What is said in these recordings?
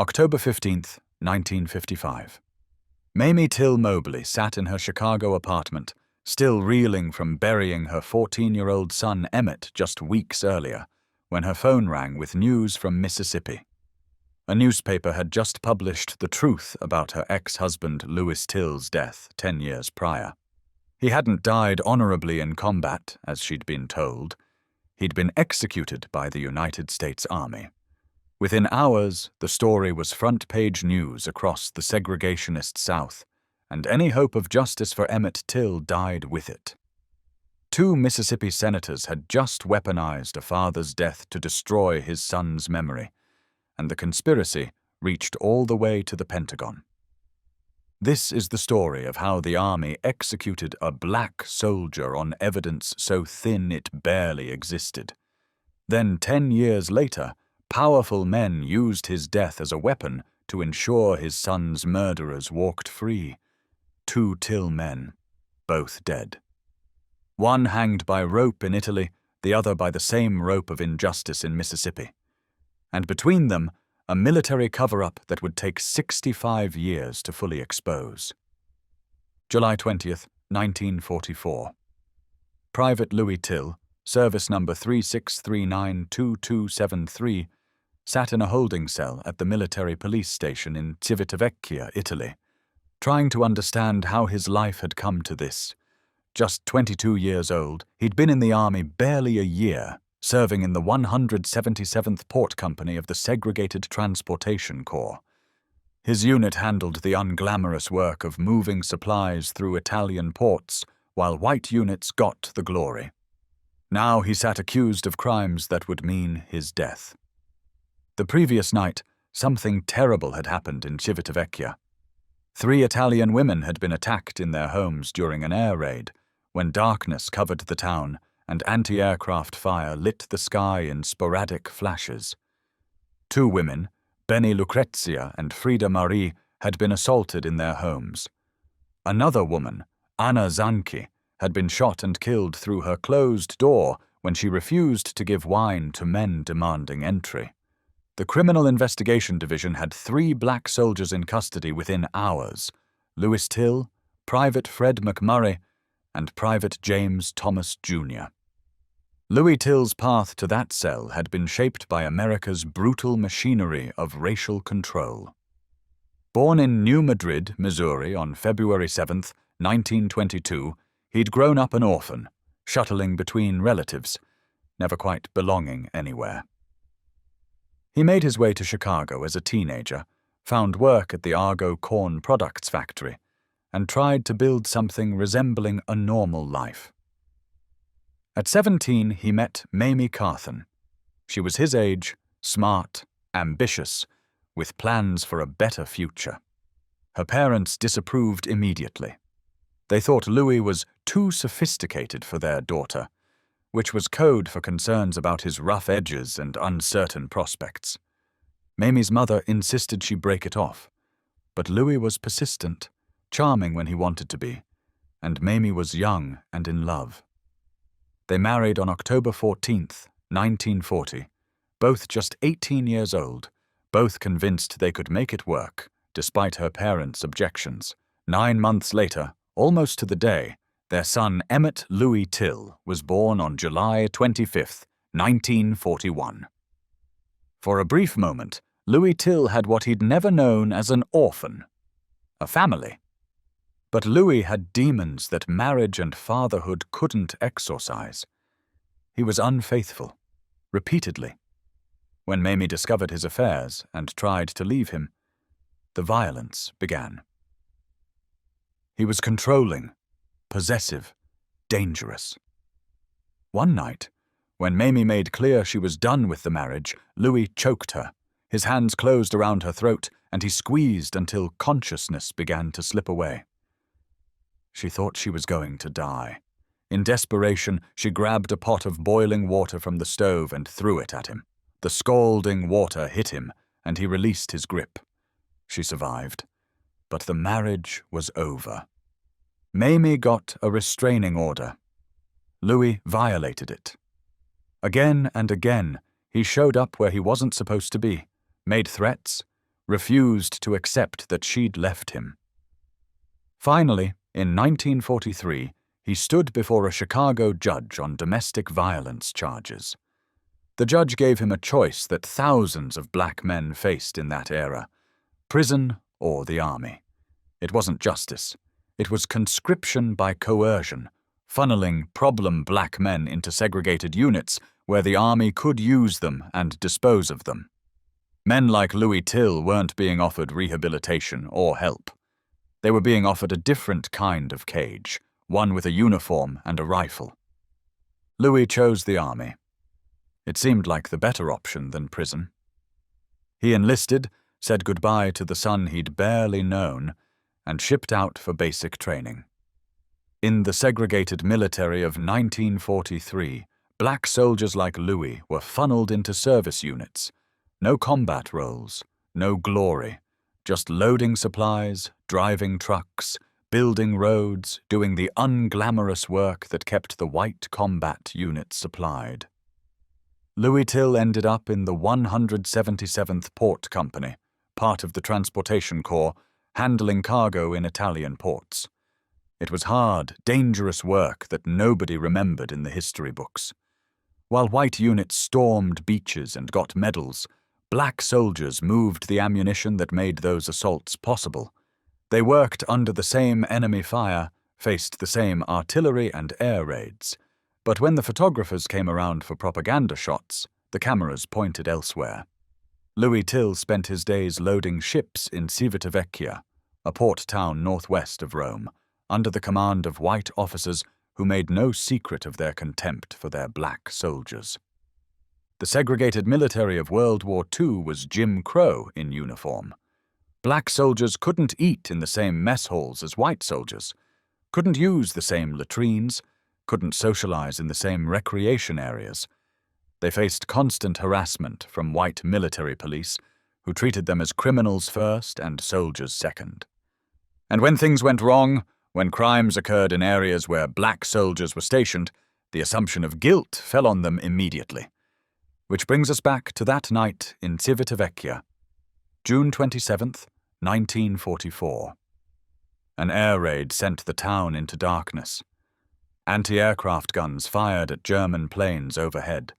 October 15th, 1955. Mamie Till-Mobley sat in her Chicago apartment, still reeling from burying her 14-year-old son Emmett just weeks earlier, when her phone rang with news from Mississippi. A newspaper had just published the truth about her ex-husband Louis Till's death 10 years prior. He hadn't died honorably in combat, as she'd been told. He'd been executed by the United States Army. Within hours, the story was front-page news across the segregationist South, and any hope of justice for Emmett Till died with it. 2 Mississippi senators had just weaponized a father's death to destroy his son's memory, and the conspiracy reached all the way to the Pentagon. This is the story of how the Army executed a black soldier on evidence so thin it barely existed. Then 10 years later, powerful men used his death as a weapon to ensure his son's murderers walked free. 2 Till men, both dead. One hanged by rope in Italy, the other by the same rope of injustice in Mississippi. And between them, a military cover-up that would take 65 years to fully expose. July 20th, 1944. Private Louis Till, service number 36392273, sat in a holding cell at the military police station in Civitavecchia, Italy, trying to understand how his life had come to this. Just 22 years old, he'd been in the Army barely a year, serving in the 177th Port Company of the Segregated Transportation Corps. His unit handled the unglamorous work of moving supplies through Italian ports, while white units got the glory. Now he sat accused of crimes that would mean his death. The previous night, something terrible had happened in Civitavecchia. 3 Italian women had been attacked in their homes during an air raid, when darkness covered the town and anti-aircraft fire lit the sky in sporadic flashes. 2 women, Beni Lucrezia and Frida Marie, had been assaulted in their homes. Another woman, Anna Zanchi, had been shot and killed through her closed door when she refused to give wine to men demanding entry. The Criminal Investigation Division had 3 black soldiers in custody within hours: Louis Till, Private Fred McMurray, and Private James Thomas, Jr. Louis Till's path to that cell had been shaped by America's brutal machinery of racial control. Born in New Madrid, Missouri on February 7, 1922, he'd grown up an orphan, shuttling between relatives, never quite belonging anywhere. He made his way to Chicago as a teenager, found work at the Argo Corn Products factory, and tried to build something resembling a normal life. At 17, he met Mamie Carthen. She was his age, smart, ambitious, with plans for a better future. Her parents disapproved immediately. They thought Louis was too sophisticated for their daughter, which was code for concerns about his rough edges and uncertain prospects. Mamie's mother insisted she break it off, but Louis was persistent, charming when he wanted to be, and Mamie was young and in love. They married on October 14th, 1940, both just 18 years old, both convinced they could make it work, despite her parents' objections. 9 months later, almost to the day, their son Emmett Louis Till was born on July 25th, 1941. For a brief moment, Louis Till had what he'd never known as an orphan, a family. But Louis had demons that marriage and fatherhood couldn't exorcise. He was unfaithful, repeatedly. When Mamie discovered his affairs and tried to leave him, the violence began. He was controlling, possessive, dangerous. One night, when Mamie made clear she was done with the marriage, Louis choked her. His hands closed around her throat, and he squeezed until consciousness began to slip away. She thought she was going to die. In desperation, she grabbed a pot of boiling water from the stove and threw it at him. The scalding water hit him, and he released his grip. She survived, but the marriage was over. Mamie got a restraining order. Louis violated it. Again and again, he showed up where he wasn't supposed to be, made threats, refused to accept that she'd left him. Finally, in 1943, he stood before a Chicago judge on domestic violence charges. The judge gave him a choice that thousands of black men faced in that era: prison or the army. It wasn't justice. It was conscription by coercion, funneling problem black men into segregated units where the army could use them and dispose of them. Men like Louis Till weren't being offered rehabilitation or help. They were being offered a different kind of cage, one with a uniform and a rifle. Louis chose the army. It seemed like the better option than prison. He enlisted, said goodbye to the son he'd barely known, and shipped out for basic training. In the segregated military of 1943, black soldiers like Louis were funneled into service units. No combat roles, no glory, just loading supplies, driving trucks, building roads, doing the unglamorous work that kept the white combat units supplied. Louis Till ended up in the 177th Port Company, part of the Transportation Corps, handling cargo in Italian ports. It was hard, dangerous work that nobody remembered in the history books. While white units stormed beaches and got medals, black soldiers moved the ammunition that made those assaults possible. They worked under the same enemy fire, faced the same artillery and air raids. But when the photographers came around for propaganda shots, the cameras pointed elsewhere. Louis Till spent his days loading ships in Civitavecchia, a port town northwest of Rome, under the command of white officers who made no secret of their contempt for their black soldiers. The segregated military of World War II was Jim Crow in uniform. Black soldiers couldn't eat in the same mess halls as white soldiers, couldn't use the same latrines, couldn't socialize in the same recreation areas. They faced constant harassment from white military police, who treated them as criminals first and soldiers second. And when things went wrong, when crimes occurred in areas where black soldiers were stationed, the assumption of guilt fell on them immediately. Which brings us back to that night in Civitavecchia, June 27th, 1944. An air raid sent the town into darkness. Anti-aircraft guns fired at German planes overhead.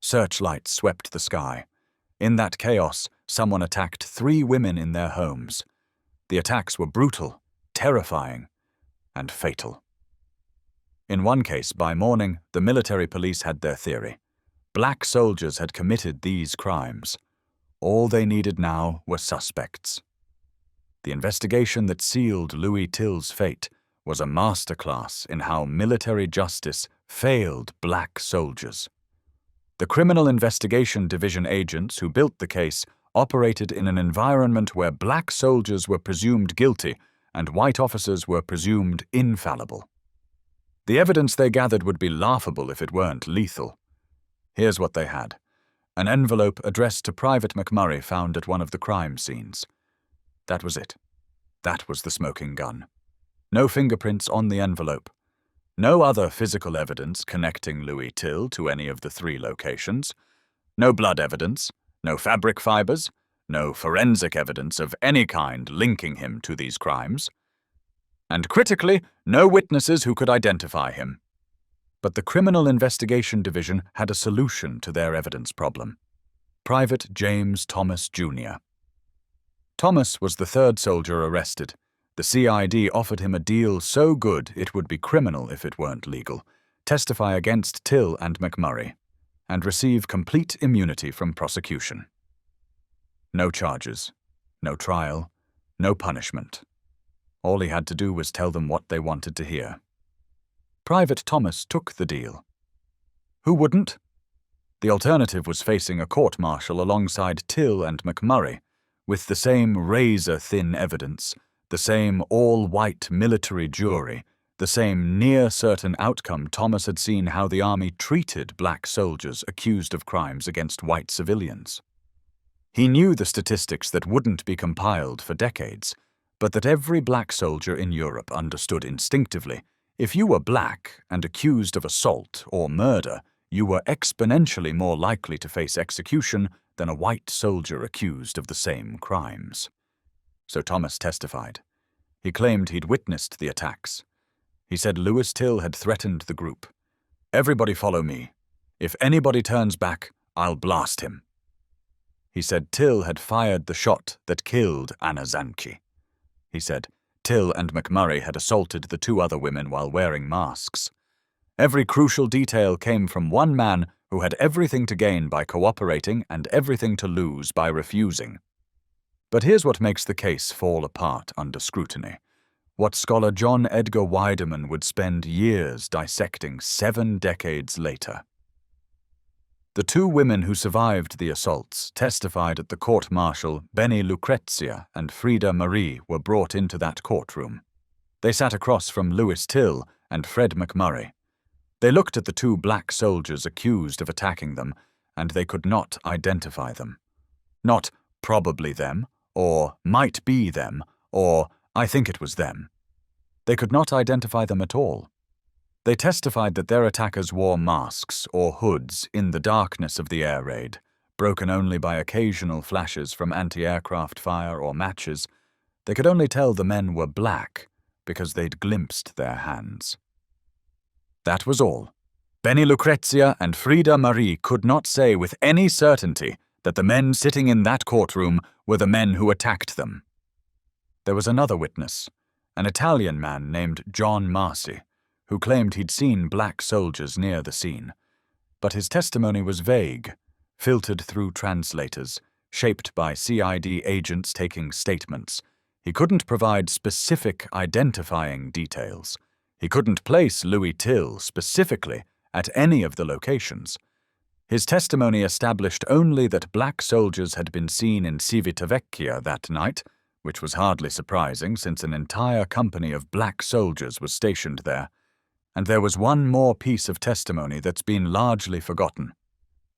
Searchlights swept the sky. In that chaos, someone attacked 3 women in their homes. The attacks were brutal, terrifying, and fatal. In one case, by morning, the military police had their theory. Black soldiers had committed these crimes. All they needed now were suspects. The investigation that sealed Louis Till's fate was a masterclass in how military justice failed black soldiers. The Criminal Investigation Division agents who built the case operated in an environment where black soldiers were presumed guilty and white officers were presumed infallible. The evidence they gathered would be laughable if it weren't lethal. Here's what they had: an envelope addressed to Private McMurray found at one of the crime scenes. That was it. That was the smoking gun. No fingerprints on the envelope. No other physical evidence connecting Louis Till to any of the 3 locations. No blood evidence, no fabric fibers, no forensic evidence of any kind linking him to these crimes. And critically, no witnesses who could identify him. But the Criminal Investigation Division had a solution to their evidence problem. Private James Thomas, Jr. Thomas was the 3rd soldier arrested. The CID offered him a deal so good it would be criminal if it weren't legal: testify against Till and McMurray, and receive complete immunity from prosecution. No charges, no trial, no punishment. All he had to do was tell them what they wanted to hear. Private Thomas took the deal. Who wouldn't? The alternative was facing a court-martial alongside Till and McMurray, with the same razor-thin evidence, the same all-white military jury, the same near-certain outcome Thomas had seen how the army treated black soldiers accused of crimes against white civilians. He knew the statistics that wouldn't be compiled for decades, but that every black soldier in Europe understood instinctively: if you were black and accused of assault or murder, you were exponentially more likely to face execution than a white soldier accused of the same crimes. So Thomas testified. He claimed he'd witnessed the attacks. He said Lewis Till had threatened the group. "Everybody follow me. If anybody turns back, I'll blast him." He said Till had fired the shot that killed Oise-Aisne. He said Till and McMurray had assaulted the two other women while wearing masks. Every crucial detail came from one man who had everything to gain by cooperating and everything to lose by refusing. But here's what makes the case fall apart under scrutiny. What scholar John Edgar Wideman would spend years dissecting 7 decades later. The two women who survived the assaults testified at the court-martial. Benny Lucrezia and Frida Marie were brought into that courtroom. They sat across from Lewis Till and Fred McMurray. They looked at the two black soldiers accused of attacking them, and they could not identify them. Not probably them, or might be them, or I think it was them. They could not identify them at all. They testified that their attackers wore masks or hoods in the darkness of the air raid, broken only by occasional flashes from anti-aircraft fire or matches. They could only tell the men were black because they'd glimpsed their hands. That was all. Benny Lucrezia and Frida Marie could not say with any certainty that the men sitting in that courtroom were the men who attacked them. There was another witness, an Italian man named John Marcy, who claimed he'd seen black soldiers near the scene. But his testimony was vague, filtered through translators, shaped by CID agents taking statements. He couldn't provide specific identifying details. He couldn't place Louis Till specifically at any of the locations. His testimony established only that black soldiers had been seen in Civitavecchia that night, which was hardly surprising since an entire company of black soldiers was stationed there. And there was one more piece of testimony that's been largely forgotten.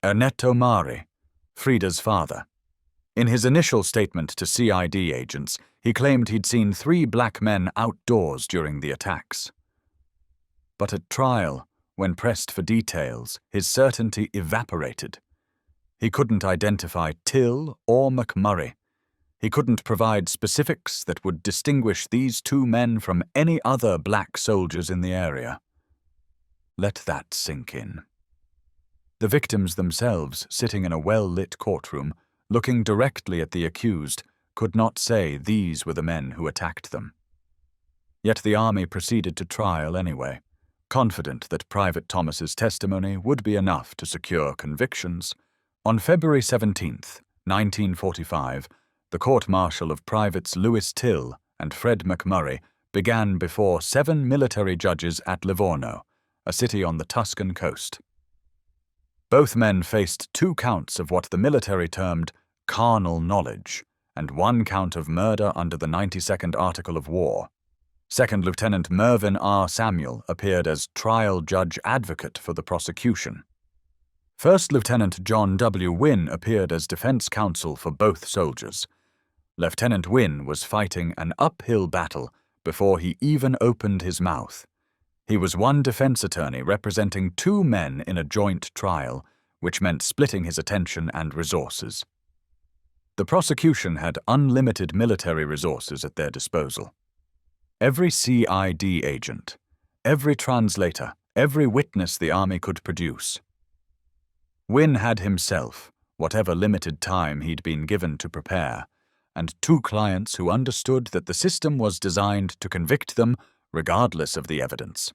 Ernesto Mari, Frida's father. In his initial statement to CID agents, he claimed he'd seen 3 black men outdoors during the attacks. But at trial, when pressed for details, his certainty evaporated. He couldn't identify Till or McMurray. He couldn't provide specifics that would distinguish these 2 men from any other black soldiers in the area. Let that sink in. The victims themselves, sitting in a well-lit courtroom, looking directly at the accused, could not say these were the men who attacked them. Yet the army proceeded to trial anyway, confident that Private Thomas's testimony would be enough to secure convictions. On February 17, 1945, the court-martial of Privates Lewis Till and Fred McMurray began before 7 military judges at Livorno, a city on the Tuscan coast. Both men faced 2 counts of what the military termed carnal knowledge and 1 count of murder under the 92nd Article of War. Second Lieutenant Mervyn R. Samuel appeared as trial judge advocate for the prosecution. First Lieutenant John W. Wynne appeared as defense counsel for both soldiers. Lieutenant Wynne was fighting an uphill battle before he even opened his mouth. He was one defense attorney representing 2 men in a joint trial, which meant splitting his attention and resources. The prosecution had unlimited military resources at their disposal. Every CID agent, every translator, every witness the army could produce. Wynne had himself, whatever limited time he'd been given to prepare, and 2 clients who understood that the system was designed to convict them regardless of the evidence.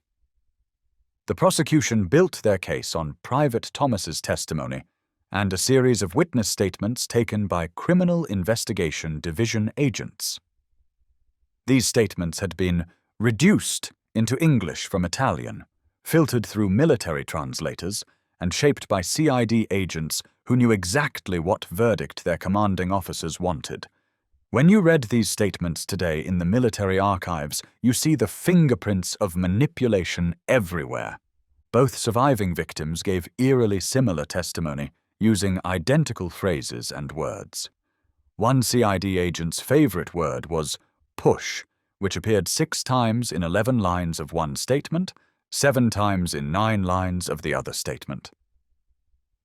The prosecution built their case on Private Thomas's testimony and a series of witness statements taken by Criminal Investigation Division agents. These statements had been reduced into English from Italian, filtered through military translators, and shaped by CID agents who knew exactly what verdict their commanding officers wanted. When you read these statements today in the military archives, you see the fingerprints of manipulation everywhere. Both surviving victims gave eerily similar testimony, using identical phrases and words. One CID agent's favorite word was push, which appeared 6 times in 11 lines of one statement, 7 times in 9 lines of the other statement.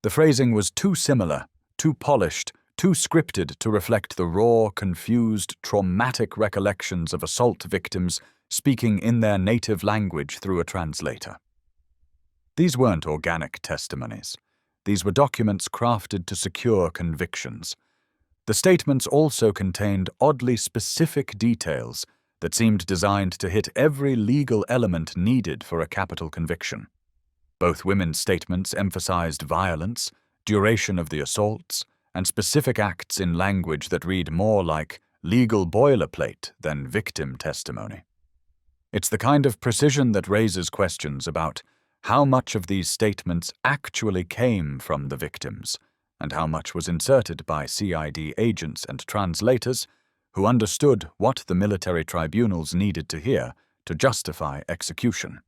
The phrasing was too similar, too polished, too scripted to reflect the raw, confused, traumatic recollections of assault victims speaking in their native language through a translator. These weren't organic testimonies. These were documents crafted to secure convictions. The statements also contained oddly specific details that seemed designed to hit every legal element needed for a capital conviction. Both women's statements emphasized violence, duration of the assaults, and specific acts in language that read more like legal boilerplate than victim testimony. It's the kind of precision that raises questions about how much of these statements actually came from the victims, and how much was inserted by CID agents and translators who understood what the military tribunals needed to hear to justify execution.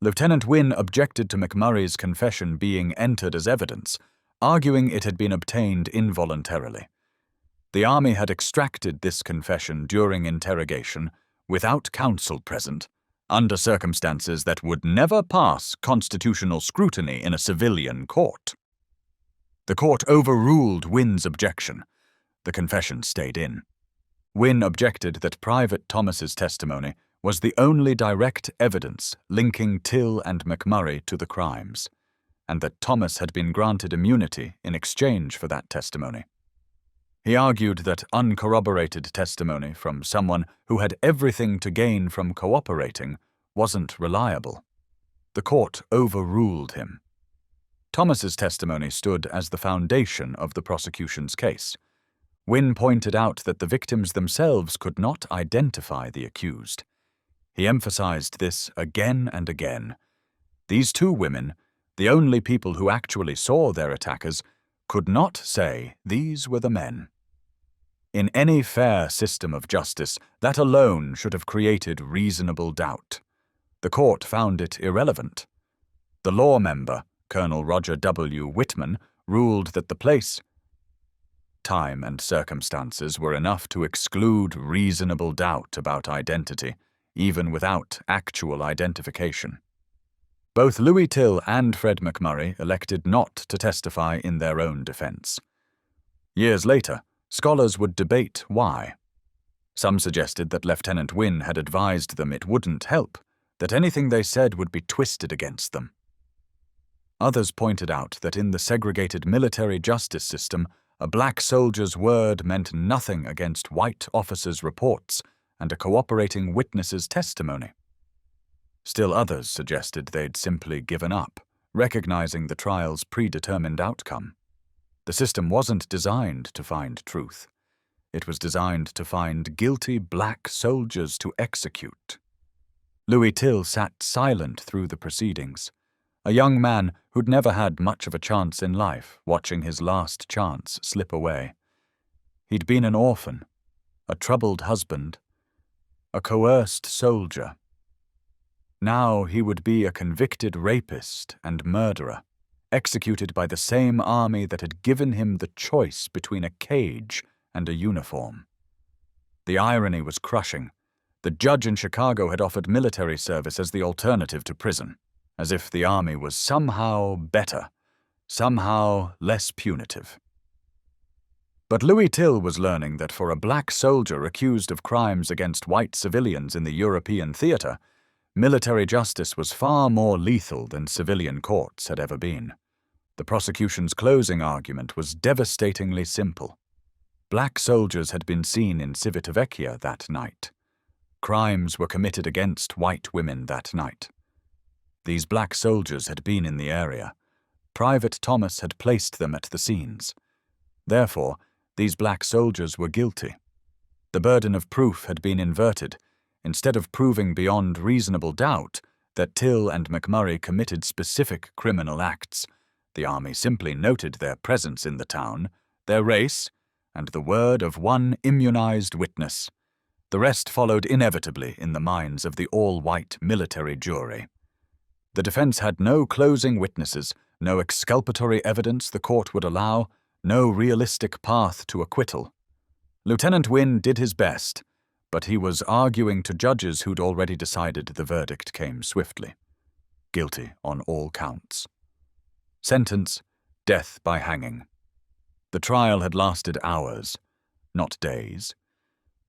Lieutenant Wynne objected to McMurray's confession being entered as evidence, arguing it had been obtained involuntarily. The Army had extracted this confession during interrogation, without counsel present, under circumstances that would never pass constitutional scrutiny in a civilian court. The court overruled Wynne's objection. The confession stayed in. Wynne objected that Private Thomas's testimony was the only direct evidence linking Till and McMurray to the crimes, and that Thomas had been granted immunity in exchange for that testimony. He argued that uncorroborated testimony from someone who had everything to gain from cooperating wasn't reliable. The court overruled him. Thomas's testimony stood as the foundation of the prosecution's case. Wynne pointed out that the victims themselves could not identify the accused. He emphasized this again and again. These two women, the only people who actually saw their attackers, could not say these were the men. In any fair system of justice, that alone should have created reasonable doubt. The court found it irrelevant. The law member, Colonel Roger W. Whitman, ruled that the place, time, and circumstances were enough to exclude reasonable doubt about identity, even without actual identification. Both Louis Till and Fred McMurray elected not to testify in their own defense. Years later, scholars would debate why. Some suggested that Lieutenant Wynne had advised them it wouldn't help, that anything they said would be twisted against them. Others pointed out that in the segregated military justice system, a black soldier's word meant nothing against white officers' reports and a cooperating witness's testimony. Still others suggested they'd simply given up, recognizing the trial's predetermined outcome. The system wasn't designed to find truth. It was designed to find guilty black soldiers to execute. Louis Till sat silent through the proceedings, a young man who'd never had much of a chance in life, watching his last chance slip away. He'd been an orphan, a troubled husband, a coerced soldier. Now he would be a convicted rapist and murderer, executed by the same army that had given him the choice between a cage and a uniform. The irony was crushing. The judge in Chicago had offered military service as the alternative to prison, as if the army was somehow better, somehow less punitive. But Louis Till was learning that for a black soldier accused of crimes against white civilians in the European theater, military justice was far more lethal than civilian courts had ever been. The prosecution's closing argument was devastatingly simple. Black soldiers had been seen in Civitavecchia that night. Crimes were committed against white women that night. These black soldiers had been in the area. Private Thomas had placed them at the scenes. Therefore, these black soldiers were guilty. The burden of proof had been inverted. Instead of proving beyond reasonable doubt that Till and McMurray committed specific criminal acts, the Army simply noted their presence in the town, their race, and the word of one immunized witness. The rest followed inevitably in the minds of the all-white military jury. The defense had no closing witnesses, no exculpatory evidence the court would allow, no realistic path to acquittal. Lieutenant Wynne did his best, but he was arguing to judges who'd already decided the verdict came swiftly. Guilty on all counts. Sentence, death by hanging. The trial had lasted hours, not days.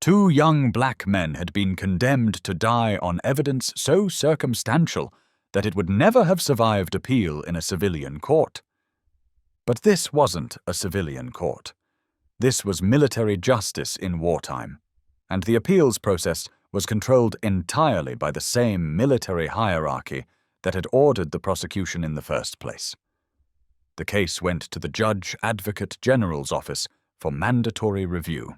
2 young black men had been condemned to die on evidence so circumstantial that it would never have survived appeal in a civilian court. But this wasn't a civilian court. This was military justice in wartime, and the appeals process was controlled entirely by the same military hierarchy that had ordered the prosecution in the first place. The case went to the Judge Advocate General's office for mandatory review.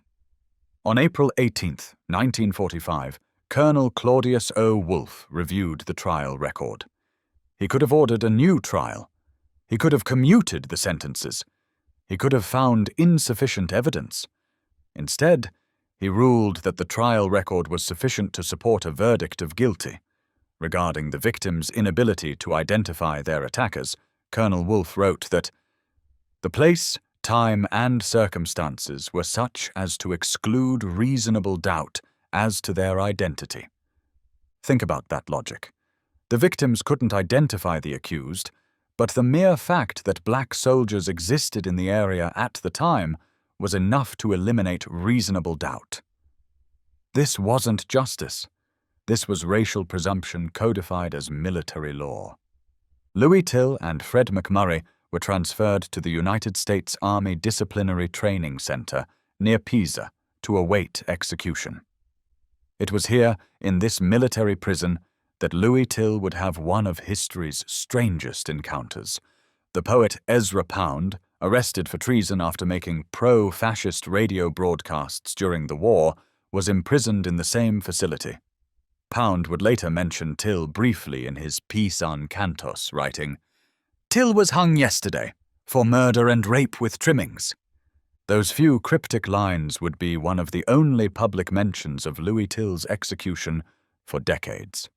On April 18, 1945, Colonel Claudius O. Wolfe reviewed the trial record. He could have ordered a new trial. He could have commuted the sentences. He could have found insufficient evidence. Instead, he ruled that the trial record was sufficient to support a verdict of guilty. Regarding the victims' inability to identify their attackers, Colonel Wolfe wrote that the place, time, and circumstances were such as to exclude reasonable doubt as to their identity. Think about that logic. The victims couldn't identify the accused, but the mere fact that black soldiers existed in the area at the time was enough to eliminate reasonable doubt. This wasn't justice. This was racial presumption codified as military law. Louis Till and Fred McMurray were transferred to the United States Army Disciplinary Training Center near Pisa to await execution. It was here, in this military prison, that Louis Till would have one of history's strangest encounters. The poet Ezra Pound, arrested for treason after making pro-fascist radio broadcasts during the war, was imprisoned in the same facility. Pound would later mention Till briefly in his piece on Cantos, writing, "Till was hung yesterday, for murder and rape with trimmings." Those few cryptic lines would be one of the only public mentions of Louis Till's execution for decades.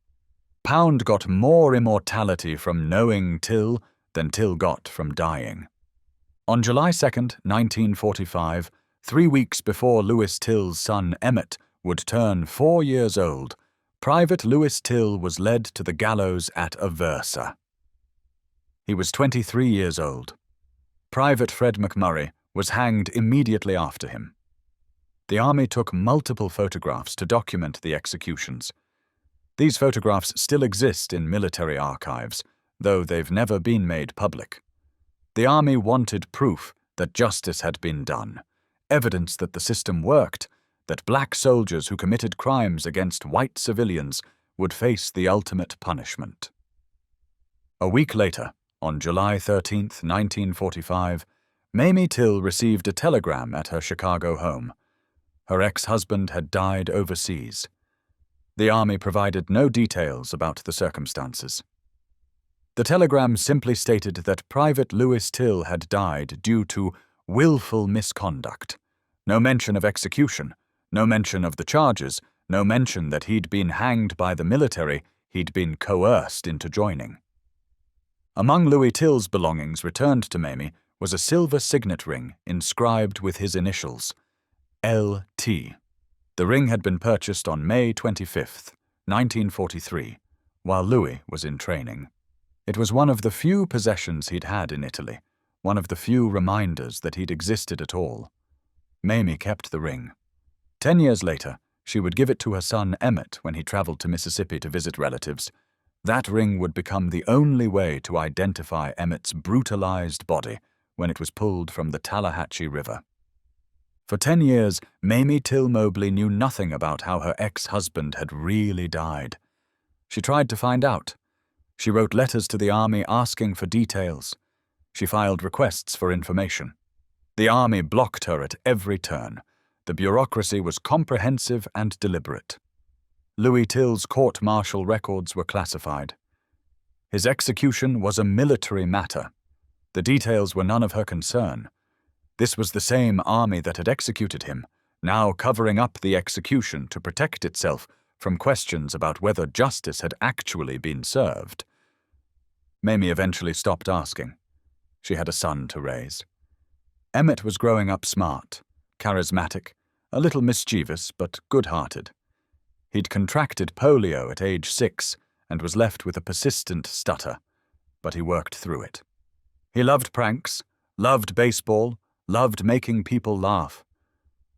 Pound got more immortality from knowing Till than Till got from dying. On July 2, 1945, 3 weeks before Louis Till's son Emmett would turn 4 years old, Private Louis Till was led to the gallows at Aversa. He was 23 years old. Private Fred McMurray was hanged immediately after him. The Army took multiple photographs to document the executions. These photographs still exist in military archives, though they've never been made public. The Army wanted proof that justice had been done, evidence that the system worked, that black soldiers who committed crimes against white civilians would face the ultimate punishment. A week later, on July 13, 1945, Mamie Till received a telegram at her Chicago home. Her ex-husband had died overseas. The Army provided no details about the circumstances. The telegram simply stated that Private Louis Till had died due to willful misconduct. No mention of execution, no mention of the charges, no mention that he'd been hanged by the military, he'd been coerced into joining. Among Louis Till's belongings returned to Mamie was a silver signet ring inscribed with his initials, L.T. The ring had been purchased on May 25, 1943, while Louis was in training. It was one of the few possessions he'd had in Italy, one of the few reminders that he'd existed at all. Mamie kept the ring. 10 years later, she would give it to her son Emmett when he traveled to Mississippi to visit relatives. That ring would become the only way to identify Emmett's brutalized body when it was pulled from the Tallahatchie River. For 10 years, Mamie Till-Mobley knew nothing about how her ex-husband had really died. She tried to find out. She wrote letters to the Army asking for details. She filed requests for information. The Army blocked her at every turn. The bureaucracy was comprehensive and deliberate. Louis Till's court-martial records were classified. His execution was a military matter. The details were none of her concern. This was the same Army that had executed him, now covering up the execution to protect itself from questions about whether justice had actually been served. Mamie eventually stopped asking. She had a son to raise. Emmett was growing up smart, charismatic, a little mischievous but good-hearted. He'd contracted polio at age 6 and was left with a persistent stutter, but he worked through it. He loved pranks, loved baseball, loved making people laugh.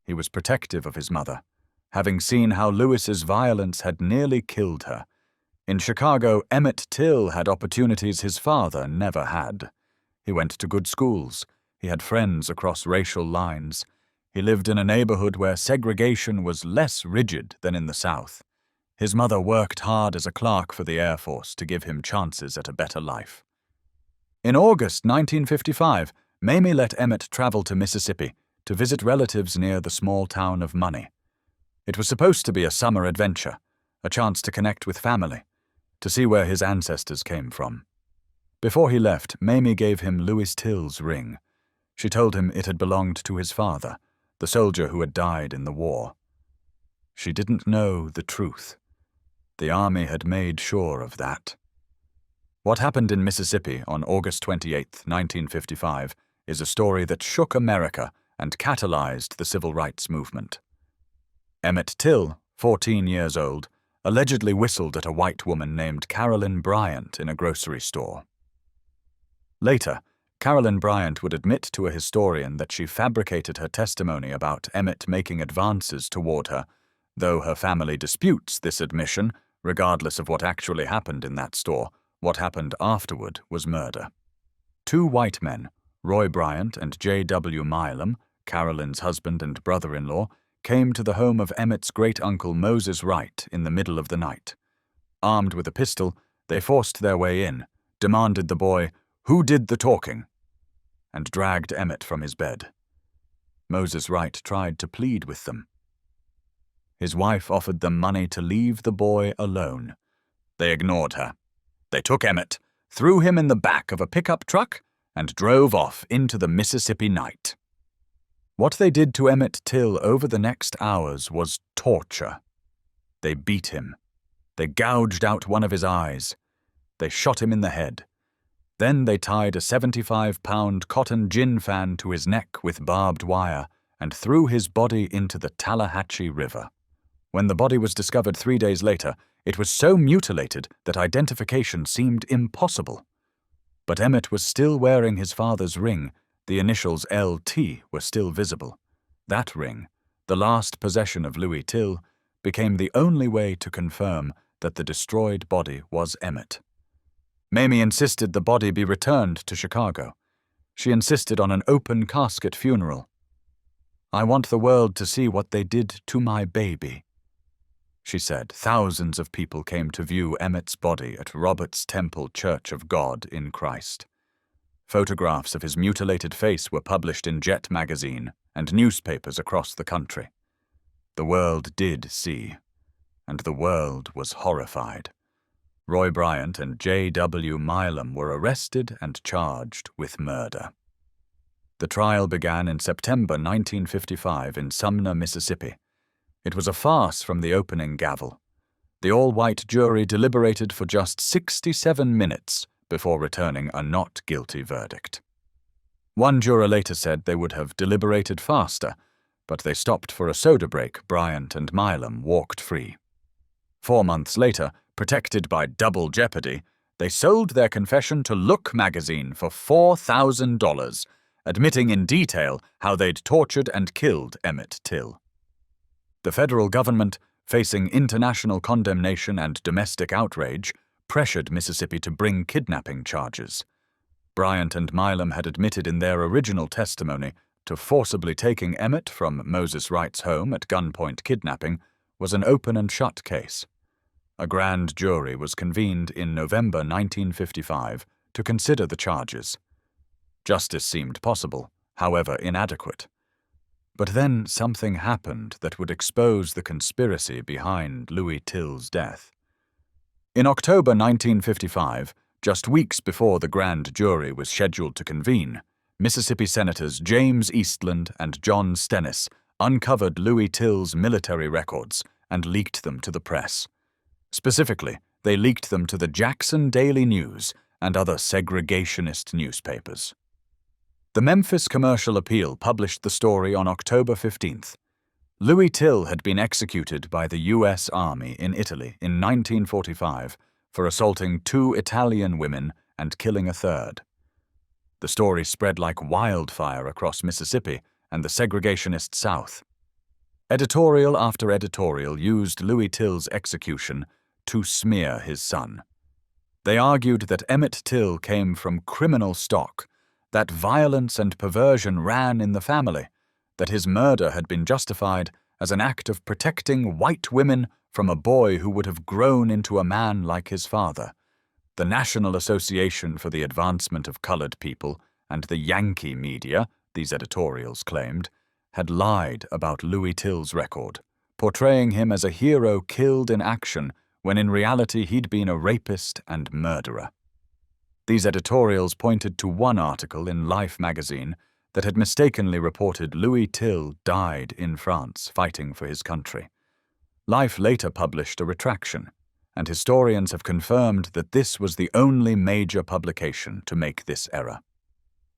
He was protective of his mother, having seen how Lewis's violence had nearly killed her. In Chicago, Emmett Till had opportunities his father never had. He went to good schools. He had friends across racial lines. He lived in a neighborhood where segregation was less rigid than in the South. His mother worked hard as a clerk for the Air Force to give him chances at a better life. In August 1955, Mamie let Emmett travel to Mississippi to visit relatives near the small town of Money. It was supposed to be a summer adventure, a chance to connect with family, to see where his ancestors came from. Before he left, Mamie gave him Louis Till's ring. She told him it had belonged to his father, the soldier who had died in the war. She didn't know the truth. The Army had made sure of that. What happened in Mississippi on August 28, 1955, is a story that shook America and catalyzed the civil rights movement. Emmett Till, 14 years old, allegedly whistled at a white woman named Carolyn Bryant in a grocery store. Later, Carolyn Bryant would admit to a historian that she fabricated her testimony about Emmett making advances toward her, though her family disputes this admission. Regardless of what actually happened in that store, what happened afterward was murder. Two white men, Roy Bryant and J.W. Milam, Carolyn's husband and brother-in-law, came to the home of Emmett's great-uncle Moses Wright in the middle of the night. Armed with a pistol, they forced their way in, demanded the boy, "Who did the talking?" and dragged Emmett from his bed. Moses Wright tried to plead with them. His wife offered them money to leave the boy alone. They ignored her. They took Emmett, threw him in the back of a pickup truck, and drove off into the Mississippi night. What they did to Emmett Till over the next hours was torture. They beat him. They gouged out one of his eyes. They shot him in the head. Then they tied a 75-pound cotton gin fan to his neck with barbed wire and threw his body into the Tallahatchie River. When the body was discovered 3 days later, it was so mutilated that identification seemed impossible. But Emmett was still wearing his father's ring. The initials LT were still visible. That ring, the last possession of Louis Till, became the only way to confirm that the destroyed body was Emmett. Mamie insisted the body be returned to Chicago. She insisted on an open casket funeral. "I want the world to see what they did to my baby," she said. Thousands of people came to view Emmett's body at Robert's Temple Church of God in Christ. Photographs of his mutilated face were published in Jet magazine and newspapers across the country. The world did see, and the world was horrified. Roy Bryant and J.W. Milam were arrested and charged with murder. The trial began in September 1955 in Sumner, Mississippi. It was a farce from the opening gavel. The all-white jury deliberated for just 67 minutes before returning a not guilty verdict. One juror later said they would have deliberated faster, but they stopped for a soda break. Bryant and Milam walked free. 4 months later, protected by double jeopardy, they sold their confession to Look magazine for $4,000, admitting in detail how they'd tortured and killed Emmett Till. The federal government, facing international condemnation and domestic outrage, pressured Mississippi to bring kidnapping charges. Bryant and Milam had admitted in their original testimony to forcibly taking Emmett from Moses Wright's home at gunpoint kidnapping was an open and shut case. A grand jury was convened in November 1955 to consider the charges. Justice seemed possible, however inadequate. But then something happened that would expose the conspiracy behind Louis Till's death. In October 1955, just weeks before the grand jury was scheduled to convene, Mississippi Senators James Eastland and John Stennis uncovered Louis Till's military records and leaked them to the press. Specifically, they leaked them to the Jackson Daily News and other segregationist newspapers. The Memphis Commercial Appeal published the story on October 15th. Louis Till had been executed by the U.S. Army in Italy in 1945 for assaulting 2 Italian women and killing a third. The story spread like wildfire across Mississippi and the segregationist South. Editorial after editorial used Louis Till's execution to smear his son. They argued that Emmett Till came from criminal stock, that violence and perversion ran in the family, that his murder had been justified as an act of protecting white women from a boy who would have grown into a man like his father. The National Association for the Advancement of Colored People and the Yankee media, these editorials claimed, had lied about Louis Till's record, portraying him as a hero killed in action when in reality he'd been a rapist and murderer. These editorials pointed to one article in Life magazine that had mistakenly reported Louis Till died in France fighting for his country. Life later published a retraction, and historians have confirmed that this was the only major publication to make this error.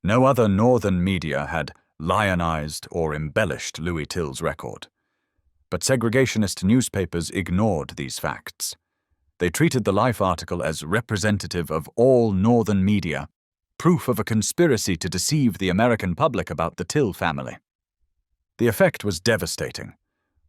No other northern media had lionized or embellished Louis Till's record. But segregationist newspapers ignored these facts. They treated the Life article as representative of all northern media, proof of a conspiracy to deceive the American public about the Till family. The effect was devastating.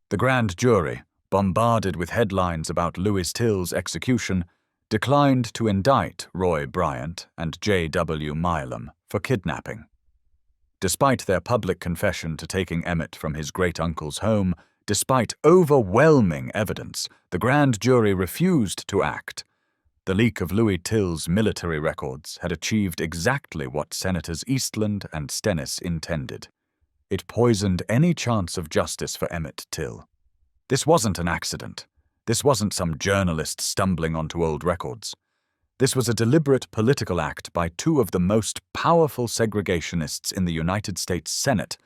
The grand jury, bombarded with headlines about Louis Till's execution, declined to indict Roy Bryant and J.W. Milam for kidnapping. Despite their public confession to taking Emmett from his great-uncle's home, despite overwhelming evidence, the grand jury refused to act. The leak of Louis Till's military records had achieved exactly what Senators Eastland and Stennis intended. It poisoned any chance of justice for Emmett Till. This wasn't an accident. This wasn't some journalist stumbling onto old records. This was a deliberate political act by two of the most powerful segregationists in the United States Senate.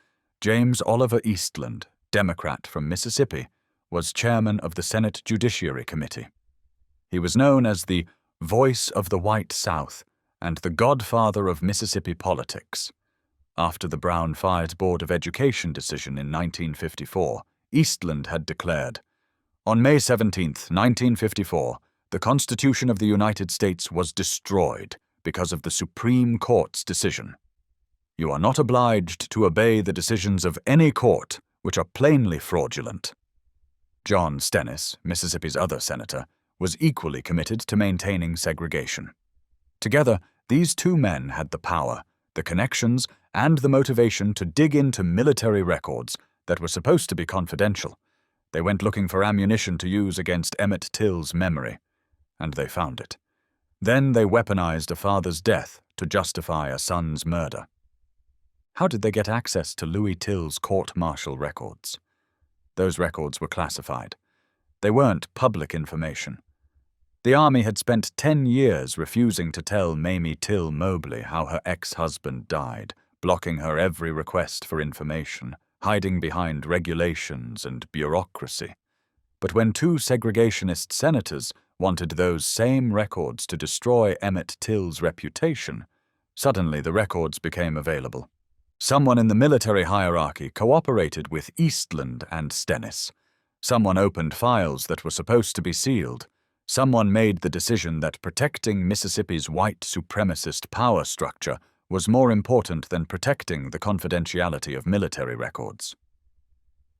James Oliver Eastland, Democrat from Mississippi, was chairman of the Senate Judiciary Committee. He was known as the voice of the white South and the godfather of Mississippi politics. After the Brown-fired Board of Education decision in 1954, Eastland had declared, "On May 17, 1954, the Constitution of the United States was destroyed because of the Supreme Court's decision. You are not obliged to obey the decisions of any court which are plainly fraudulent." John Stennis, Mississippi's other senator, was equally committed to maintaining segregation. Together, these two men had the power, the connections, and the motivation to dig into military records that were supposed to be confidential. They went looking for ammunition to use against Emmett Till's memory, and they found it. Then they weaponized a father's death to justify a son's murder. How did they get access to Louis Till's court-martial records? Those records were classified. They weren't public information. The Army had spent 10 years refusing to tell Mamie Till-Mobley how her ex-husband died, blocking her every request for information, hiding behind regulations and bureaucracy. But when two segregationist senators wanted those same records to destroy Emmett Till's reputation, suddenly the records became available. Someone in the military hierarchy cooperated with Eastland and Stennis. Someone opened files that were supposed to be sealed. Someone made the decision that protecting Mississippi's white supremacist power structure was more important than protecting the confidentiality of military records.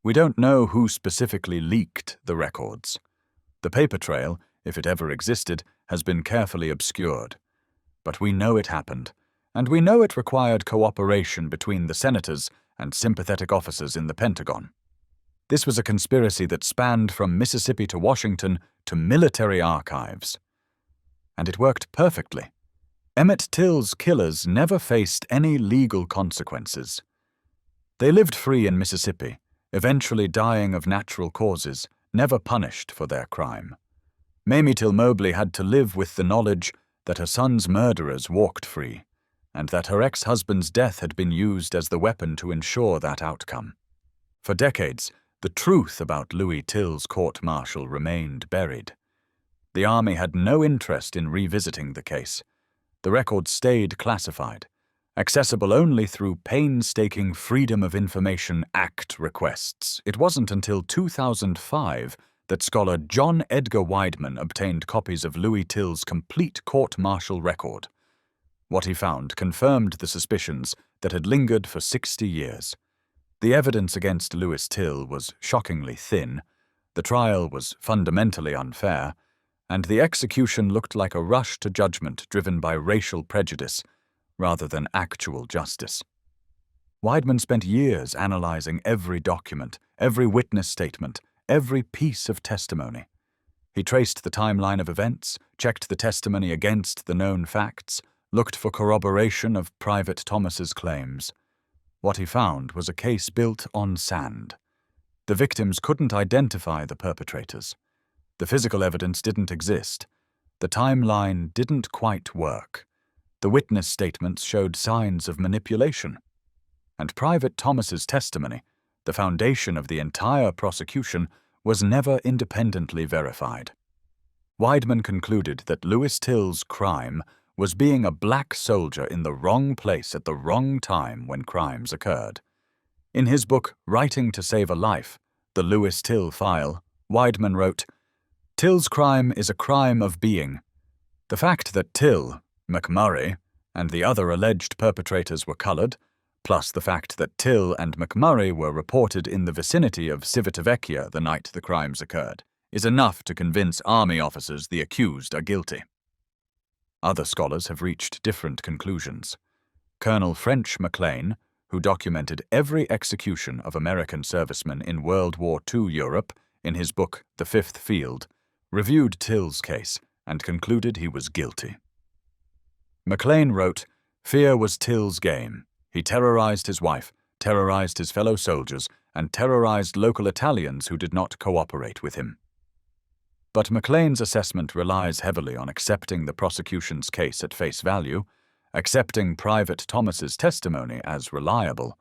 We don't know who specifically leaked the records. The paper trail, if it ever existed, has been carefully obscured. But we know it happened, and we know it required cooperation between the senators and sympathetic officers in the Pentagon. This was a conspiracy that spanned from Mississippi to Washington to military archives. And it worked perfectly. Emmett Till's killers never faced any legal consequences. They lived free in Mississippi, eventually dying of natural causes, never punished for their crime. Mamie Till-Mobley had to live with the knowledge that her son's murderers walked free, and that her ex-husband's death had been used as the weapon to ensure that outcome. For decades, the truth about Louis Till's court-martial remained buried. The Army had no interest in revisiting the case. The records stayed classified, accessible only through painstaking Freedom of Information Act requests. It wasn't until 2005 that scholar John Edgar Wideman obtained copies of Louis Till's complete court-martial record. What he found confirmed the suspicions that had lingered for 60 years. The evidence against Louis Till was shockingly thin, the trial was fundamentally unfair, and the execution looked like a rush to judgment driven by racial prejudice rather than actual justice. Weidman spent years analyzing every document, every witness statement, every piece of testimony. He traced the timeline of events, checked the testimony against the known facts, looked for corroboration of Private Thomas's claims. What he found was a case built on sand. The victims couldn't identify the perpetrators. The physical evidence didn't exist. The timeline didn't quite work. The witness statements showed signs of manipulation. And Private Thomas's testimony, the foundation of the entire prosecution, was never independently verified. Weidman concluded that Louis Till's crime was being a black soldier in the wrong place at the wrong time when crimes occurred. In his book, Writing to Save a Life, The Louis Till File, Weidman wrote, "Till's crime is a crime of being. The fact that Till, McMurray, and the other alleged perpetrators were colored, plus the fact that Till and McMurray were reported in the vicinity of Civitavecchia the night the crimes occurred, is enough to convince army officers the accused are guilty." Other scholars have reached different conclusions. Colonel French McLean, who documented every execution of American servicemen in World War II Europe in his book The Fifth Field, reviewed Till's case and concluded he was guilty. McLean wrote, "Fear was Till's game. He terrorized his wife, terrorized his fellow soldiers, and terrorized local Italians who did not cooperate with him." But McLean's assessment relies heavily on accepting the prosecution's case at face value, accepting Private Thomas's testimony as reliable,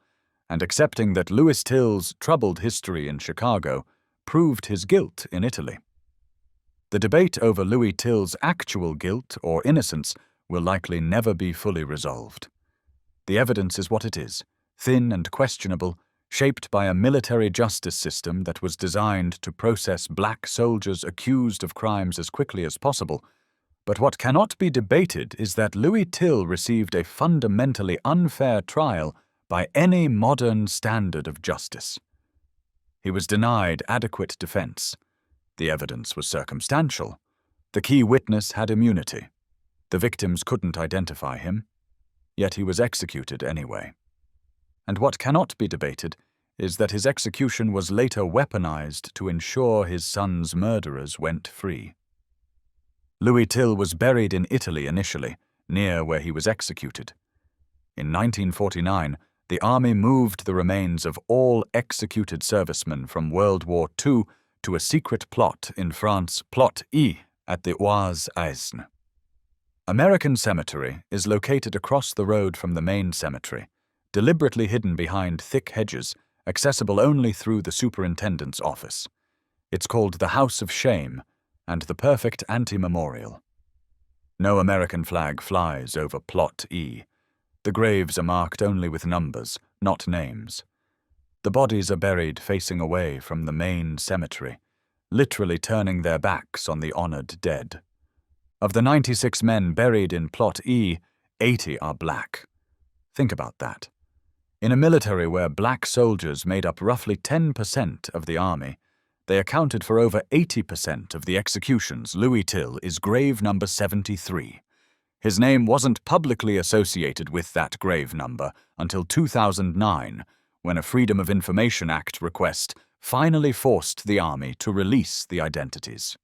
and accepting that Louis Till's troubled history in Chicago proved his guilt in Italy. The debate over Louis Till's actual guilt or innocence will likely never be fully resolved. The evidence is what it is, thin and questionable, shaped by a military justice system that was designed to process black soldiers accused of crimes as quickly as possible. But what cannot be debated is that Louis Till received a fundamentally unfair trial by any modern standard of justice. He was denied adequate defense. The evidence was circumstantial. The key witness had immunity. The victims couldn't identify him. Yet he was executed anyway. And what cannot be debated is that his execution was later weaponized to ensure his son's murderers went free. Louis Till was buried in Italy initially, near where he was executed. In 1949, the army moved the remains of all executed servicemen from World War II to a secret plot in France, Plot E, at the Oise-Aisne. American Cemetery is located across the road from the main cemetery, deliberately hidden behind thick hedges, accessible only through the superintendent's office. It's called the House of Shame and the perfect anti-memorial. No American flag flies over Plot E. The graves are marked only with numbers, not names. The bodies are buried facing away from the main cemetery, literally turning their backs on the honored dead. Of the 96 men buried in Plot E, 80 are black. Think about that. In a military where black soldiers made up roughly 10% of the army, they accounted for over 80% of the executions. Louis Till is grave number 73. His name wasn't publicly associated with that grave number until 2009, when a Freedom of Information Act request finally forced the army to release the identities.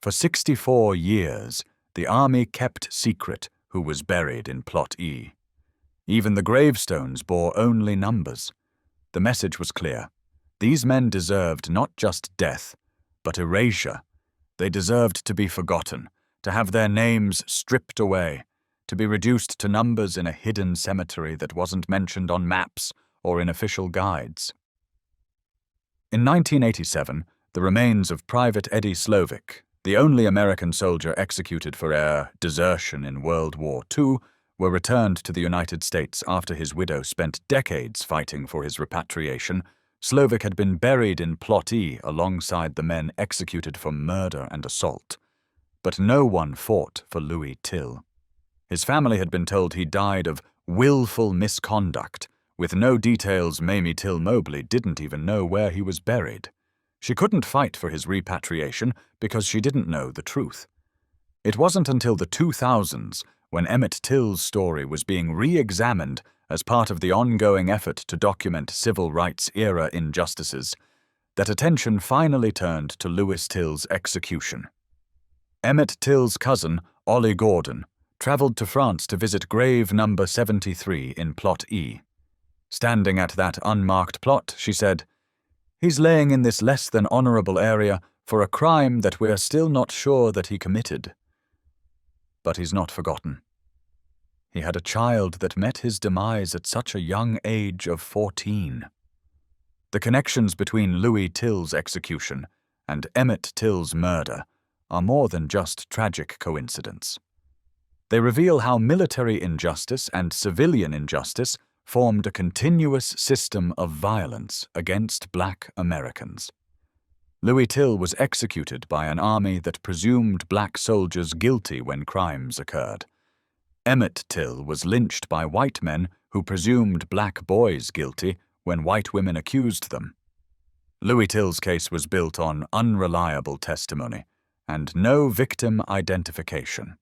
For 64 years, the army kept secret who was buried in Plot E. Even the gravestones bore only numbers. The message was clear. These men deserved not just death, but erasure. They deserved to be forgotten, to have their names stripped away, to be reduced to numbers in a hidden cemetery that wasn't mentioned on maps or in official guides. In 1987, the remains of Private Eddie Slovic, the only American soldier executed for air desertion in World War II, were returned to the United States after his widow spent decades fighting for his repatriation. Slovic had been buried in Plot E alongside the men executed for murder and assault. But no one fought for Louis Till. His family had been told he died of willful misconduct, with no details. Mamie Till-Mobley didn't even know where he was buried. She couldn't fight for his repatriation because she didn't know the truth. It wasn't until the 2000s, when Emmett Till's story was being re-examined as part of the ongoing effort to document civil rights-era injustices, that attention finally turned to Louis Till's execution. Emmett Till's cousin, Ollie Gordon, traveled to France to visit grave number 73 in Plot E. Standing at that unmarked plot, she said, "He's laying in this less than honorable area for a crime that we're still not sure that he committed. But he's not forgotten. He had a child that met his demise at such a young age of 14. The connections between Louis Till's execution and Emmett Till's murder are more than just tragic coincidence. They reveal how military injustice and civilian injustice formed a continuous system of violence against Black Americans. Louis Till was executed by an army that presumed black soldiers guilty when crimes occurred. Emmett Till was lynched by white men who presumed black boys guilty when white women accused them. Louis Till's case was built on unreliable testimony and no victim identification.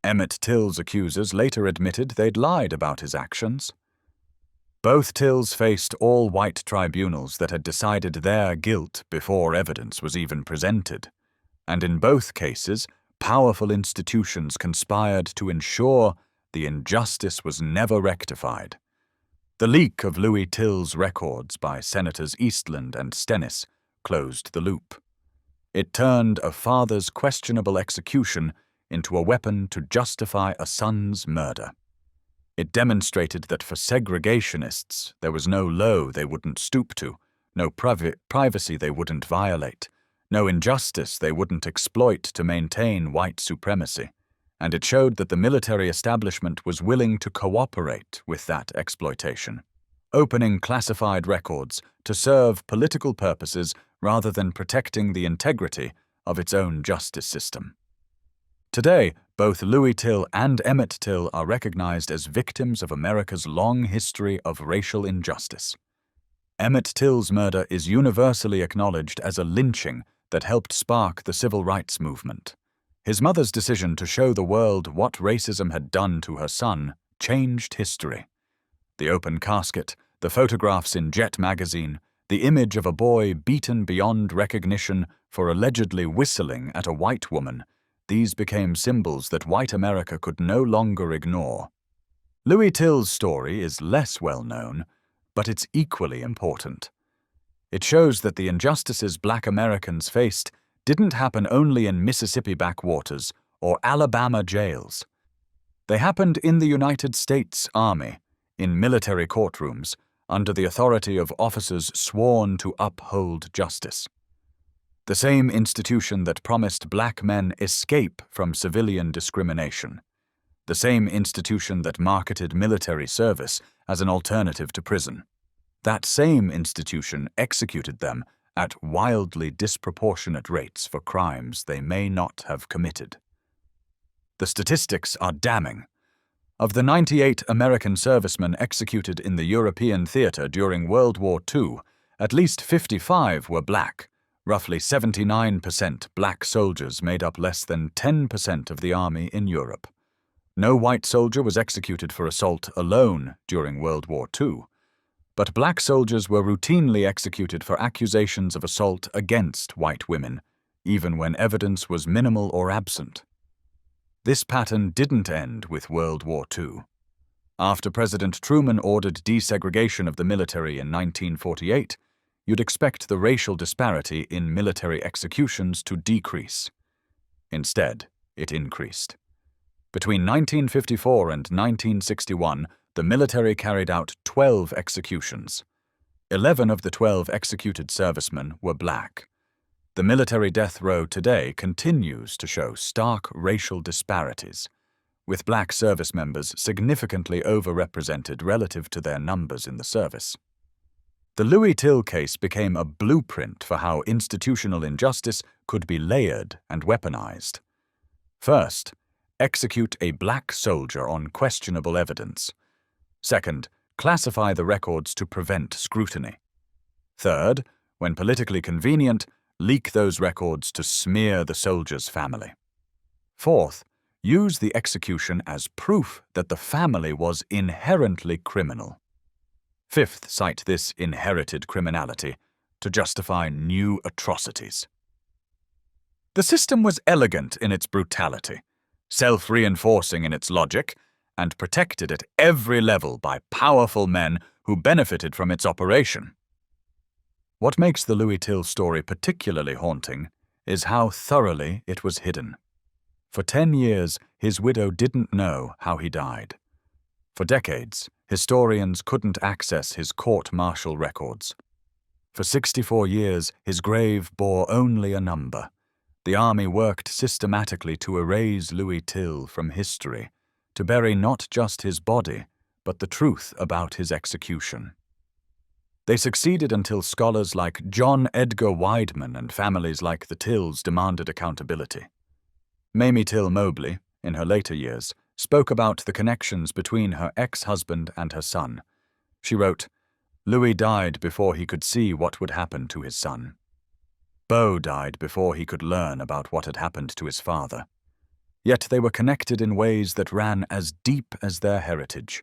Emmett Till's accusers later admitted they'd lied about his actions. Both Tills faced all-white tribunals that had decided their guilt before evidence was even presented, and in both cases, powerful institutions conspired to ensure the injustice was never rectified. The leak of Louis Till's records by Senators Eastland and Stennis closed the loop. It turned a father's questionable execution into a weapon to justify a son's murder. It demonstrated that for segregationists, there was no law they wouldn't stoop to, no privacy they wouldn't violate, no injustice they wouldn't exploit to maintain white supremacy, and it showed that the military establishment was willing to cooperate with that exploitation, opening classified records to serve political purposes rather than protecting the integrity of its own justice system. Today, both Louis Till and Emmett Till are recognized as victims of America's long history of racial injustice. Emmett Till's murder is universally acknowledged as a lynching that helped spark the civil rights movement. His mother's decision to show the world what racism had done to her son changed history. The open casket, the photographs in Jet magazine, the image of a boy beaten beyond recognition for allegedly whistling at a white woman, these became symbols that white America could no longer ignore. Louis Till's story is less well known, but it's equally important. It shows that the injustices Black Americans faced didn't happen only in Mississippi backwaters or Alabama jails. They happened in the United States Army, in military courtrooms, under the authority of officers sworn to uphold justice. The same institution that promised black men escape from civilian discrimination. The same institution that marketed military service as an alternative to prison. That same institution executed them at wildly disproportionate rates for crimes they may not have committed. The statistics are damning. Of the 98 American servicemen executed in the European theater during World War II, at least 55 were black. Roughly 79% black soldiers made up less than 10% of the army in Europe. No white soldier was executed for assault alone during World War II, but black soldiers were routinely executed for accusations of assault against white women, even when evidence was minimal or absent. This pattern didn't end with World War II. After President Truman ordered desegregation of the military in 1948, you'd expect the racial disparity in military executions to decrease. Instead, it increased. Between 1954 and 1961, the military carried out 12 executions. 11 of the 12 executed servicemen were black. The military death row today continues to show stark racial disparities, with black service members significantly overrepresented relative to their numbers in the service. The Louis Till case became a blueprint for how institutional injustice could be layered and weaponized. First, execute a black soldier on questionable evidence. Second, classify the records to prevent scrutiny. Third, when politically convenient, leak those records to smear the soldier's family. Fourth, use the execution as proof that the family was inherently criminal. Fifth, cite this inherited criminality to justify new atrocities. The system was elegant in its brutality, self-reinforcing in its logic, and protected at every level by powerful men who benefited from its operation. What makes the Louis Till story particularly haunting is how thoroughly it was hidden. For 10 years, his widow didn't know how he died. For decades, historians couldn't access his court-martial records. For 64 years, his grave bore only a number. The army worked systematically to erase Louis Till from history, to bury not just his body, but the truth about his execution. They succeeded until scholars like John Edgar Wideman and families like the Tills demanded accountability. Mamie Till-Mobley, in her later years, spoke about the connections between her ex-husband and her son. She wrote, "Louis died before he could see what would happen to his son. Beau died before he could learn about what had happened to his father. Yet they were connected in ways that ran as deep as their heritage.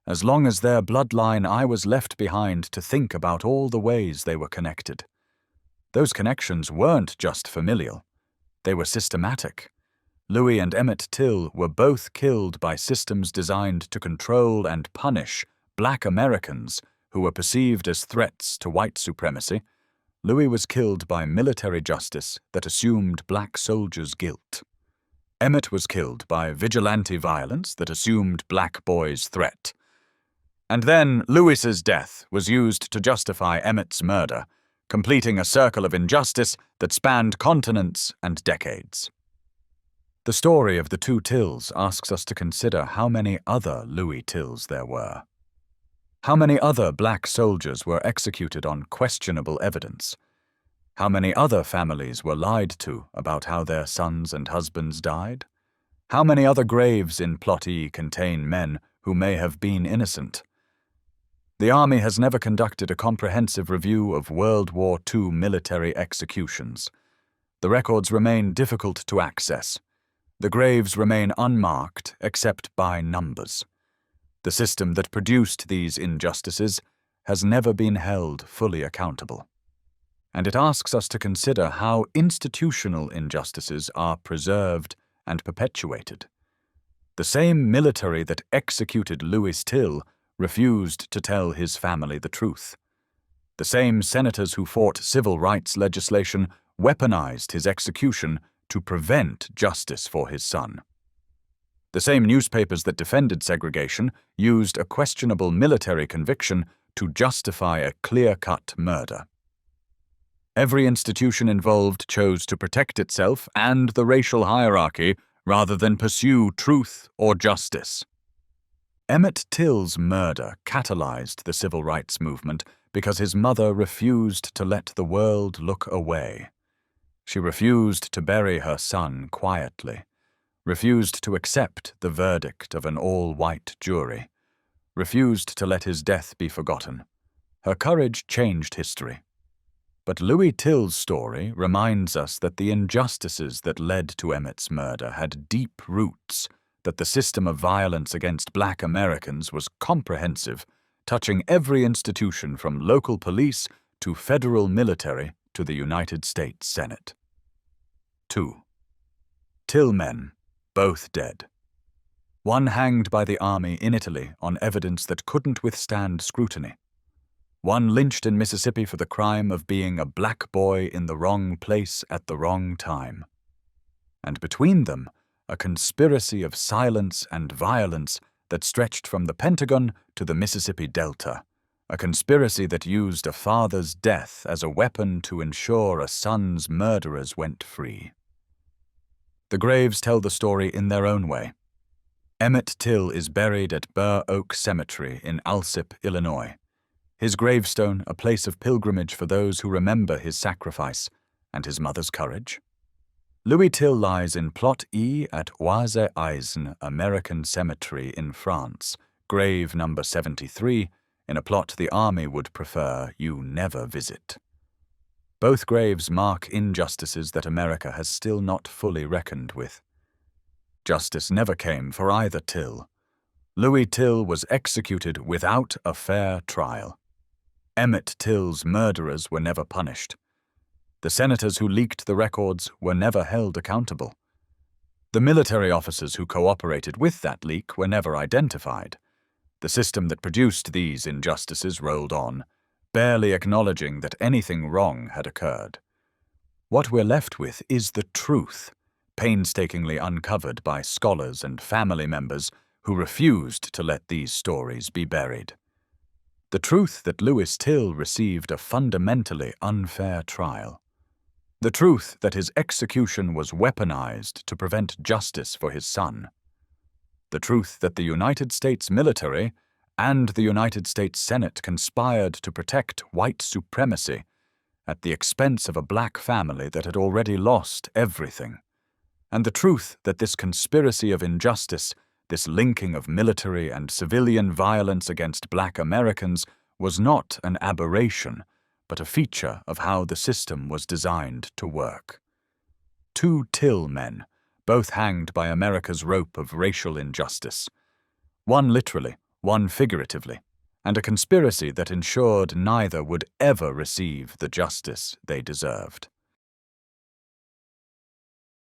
As long as their bloodline, I was left behind to think about all the ways they were connected. Those connections weren't just familial. They were systematic. Louis and Emmett Till were both killed by systems designed to control and punish Black Americans who were perceived as threats to white supremacy. Louis was killed by military justice that assumed black soldiers' guilt. Emmett was killed by vigilante violence that assumed black boys' threat. And then Louis's death was used to justify Emmett's murder, completing a circle of injustice that spanned continents and decades. The story of the two Tills asks us to consider how many other Louis Tills there were. How many other black soldiers were executed on questionable evidence? How many other families were lied to about how their sons and husbands died? How many other graves in Plot E contain men who may have been innocent? The Army has never conducted a comprehensive review of World War II military executions. The records remain difficult to access. The graves remain unmarked except by numbers. The system that produced these injustices has never been held fully accountable. And it asks us to consider how institutional injustices are preserved and perpetuated. The same military that executed Louis Till refused to tell his family the truth. The same senators who fought civil rights legislation weaponized his execution to prevent justice for his son. The same newspapers that defended segregation used a questionable military conviction to justify a clear-cut murder. Every institution involved chose to protect itself and the racial hierarchy rather than pursue truth or justice. Emmett Till's murder catalyzed the civil rights movement because his mother refused to let the world look away. She refused to bury her son quietly, refused to accept the verdict of an all-white jury, refused to let his death be forgotten. Her courage changed history. But Louis Till's story reminds us that the injustices that led to Emmett's murder had deep roots, that the system of violence against Black Americans was comprehensive, touching every institution from local police to federal military to the United States Senate. 2. Till men, both dead. One hanged by the army in Italy on evidence that couldn't withstand scrutiny. One lynched in Mississippi for the crime of being a black boy in the wrong place at the wrong time. And between them, a conspiracy of silence and violence that stretched from the Pentagon to the Mississippi Delta, a conspiracy that used a father's death as a weapon to ensure a son's murderers went free. The graves tell the story in their own way. Emmett Till is buried at Burr Oak Cemetery in Alsip, Illinois. His gravestone a place of pilgrimage for those who remember his sacrifice and his mother's courage. Louis Till lies in Plot E at Oise-Aisne American Cemetery in France, grave number 73, in a plot the army would prefer you never visit. Both graves mark injustices that America has still not fully reckoned with. Justice never came for either Till. Louis Till was executed without a fair trial. Emmett Till's murderers were never punished. The senators who leaked the records were never held accountable. The military officers who cooperated with that leak were never identified. The system that produced these injustices rolled on, barely acknowledging that anything wrong had occurred. What we're left with is the truth, painstakingly uncovered by scholars and family members who refused to let these stories be buried. The truth that Louis Till received a fundamentally unfair trial. The truth that his execution was weaponized to prevent justice for his son. The truth that the United States military and the United States Senate conspired to protect white supremacy at the expense of a black family that had already lost everything. And the truth that this conspiracy of injustice, this linking of military and civilian violence against black Americans, was not an aberration, but a feature of how the system was designed to work. Two Till men, both hanged by America's rope of racial injustice. One literally, one figuratively, and a conspiracy that ensured neither would ever receive the justice they deserved.